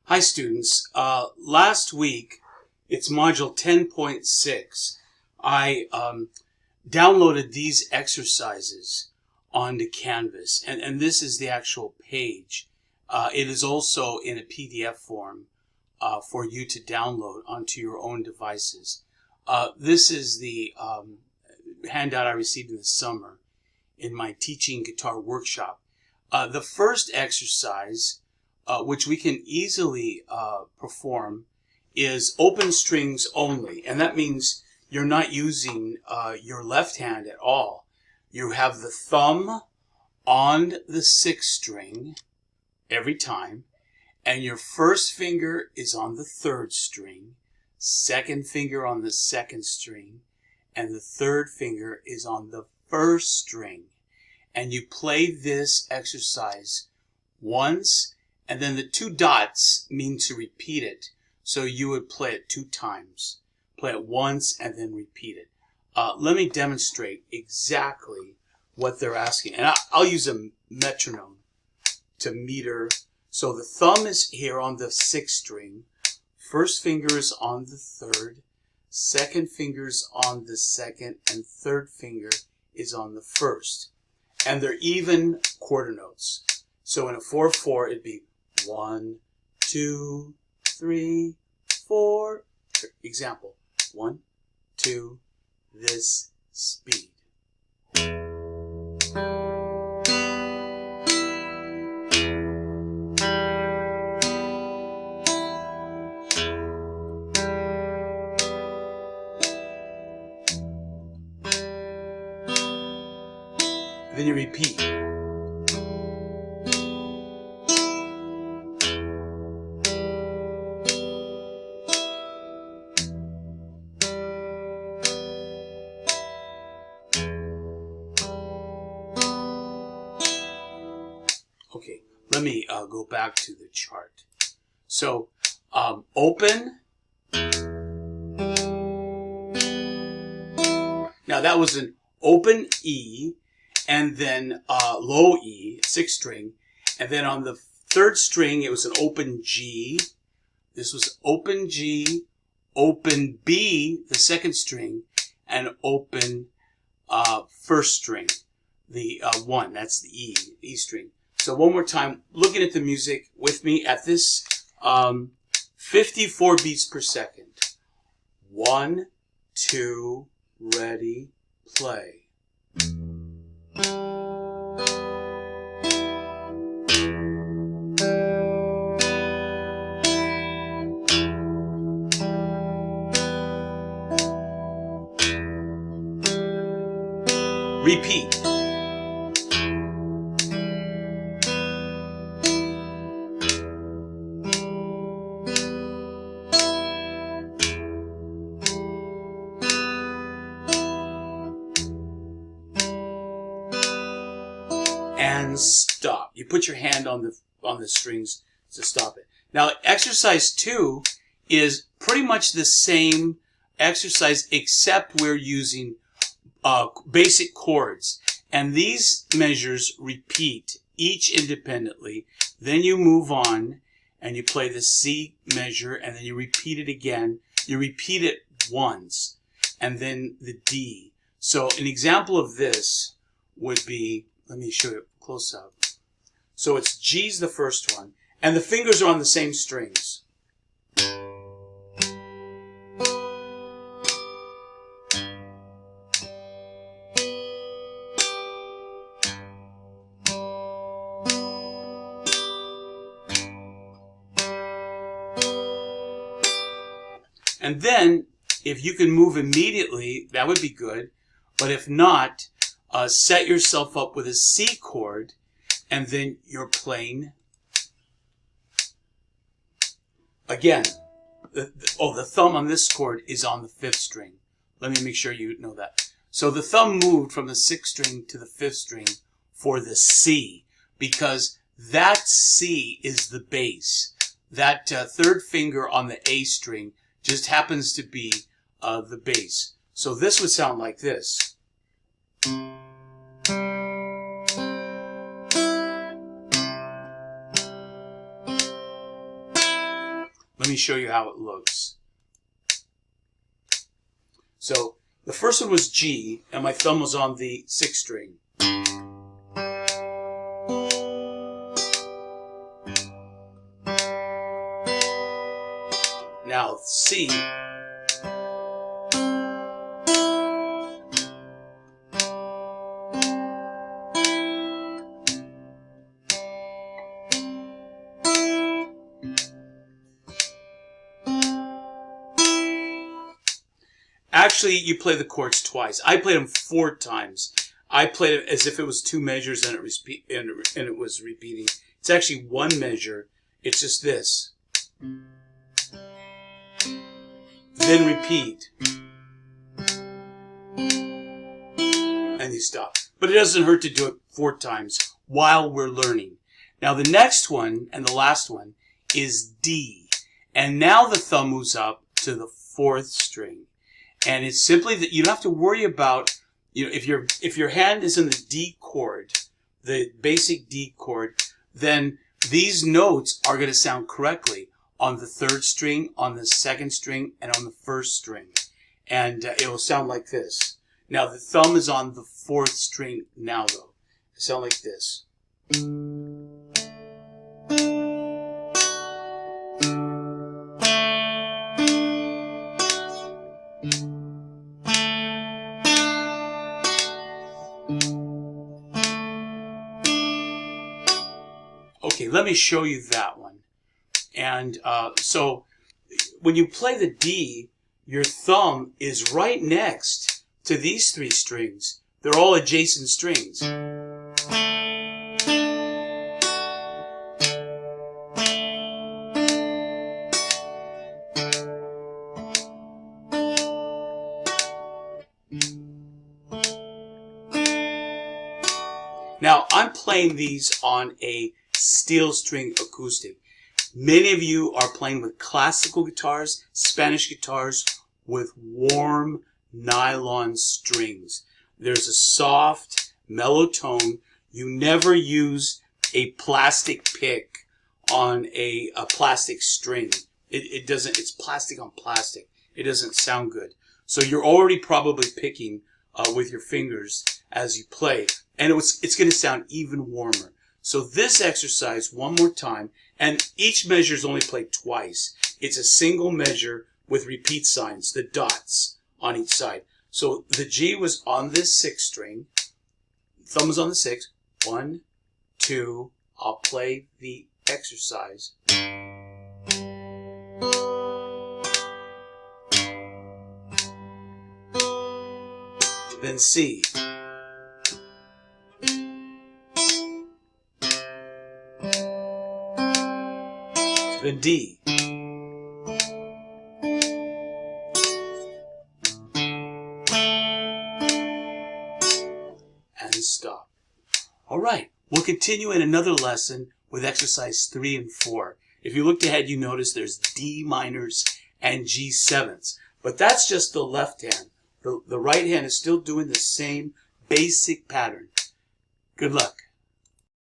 Hi students, last week, it's module 10.6, I downloaded these exercises onto Canvas, and this is the actual page. It is also in a PDF form for you to download onto your own devices. This is the handout I received in the summer in my teaching guitar workshop. The first exercise, which we can easily perform, is open strings only. And that means you're not using your left hand at all. You have the thumb on the sixth string every time, and your first finger is on the third string, second finger on the second string, and the third finger is on the first string. And you play this exercise once, and then the two dots mean to repeat it. So you would play it 2 times. Play it once and then repeat it. Let me demonstrate exactly what they're asking. And I'll use a metronome to meter. So the thumb is here on the sixth string. First finger is on the third. Second finger is on the second. And third finger is on the first. And they're even quarter notes. So in a 4/4, it'd be 1, 2, 3, 4. Example, 1, 2, this speed. Then you repeat. Okay, let me go back to the chart. So, open. Now that was an open E, and then low E, sixth string, and then on the third string it was an open G. This was open G, open B, the second string, and open first string, the 1. That's the E string. So one more time, looking at the music with me at this 54 beats per second. 1, 2, ready, play. Repeat. And stop. You put your hand on the strings to stop it. Now, exercise 2 is pretty much the same exercise, except we're using basic chords. And these measures repeat each independently. Then you move on and you play the C measure, and then you repeat it again. You repeat it once, and then the D. So an example of this would be, let me show you close up. So it's G's the first one, and the fingers are on the same strings. And then, if you can move immediately, that would be good. But if not, set yourself up with a C chord, and then you're playing. Again, the thumb on this chord is on the 5th string. Let me make sure you know that. So the thumb moved from the 6th string to the 5th string for the C, because that C is the bass. That third finger on the A string just happens to be the bass. So this would sound like this. Let me show you how it looks. So the first one was G, and my thumb was on the 6th string. Now C. Actually, you play the chords twice. I played them 4 times. I played it as if it was 2 measures and it was repeating. It's actually 1 measure. It's just this. Then repeat. And you stop. But it doesn't hurt to do it 4 times while we're learning. Now the next one, and the last one, is D. And now the thumb moves up to the 4th string. And it's simply that you don't have to worry about, if your hand is in the D chord, the basic D chord, then these notes are going to sound correctly on the 3rd string, on the 2nd string, and on the 1st string. And it will sound like this. Now the thumb is on the 4th string now though. It sounds like this. Okay, let me show you that one. And so when you play the D, your thumb is right next to these 3 strings. They're all adjacent strings. Now, I'm playing these on a steel string acoustic. Many of you are playing with classical guitars, Spanish guitars, with warm nylon strings. There's a soft, mellow tone. You never use a plastic pick on a plastic string. It doesn't, it's plastic on plastic. It doesn't sound good. So you're already probably picking with your fingers as you play. And it's going to sound even warmer. So this exercise, one more time, and each measure is only played twice. It's a single measure with repeat signs, the dots on each side. So the G was on this 6th string. Thumb was on the 6th. 1, 2, I'll play the exercise. Then C. Then D. And stop. All right, we'll continue in another lesson with exercise 3 and 4. If you looked ahead, you notice there's D minors and G7s. But that's just the left hand. The right hand is still doing the same basic pattern. Good luck.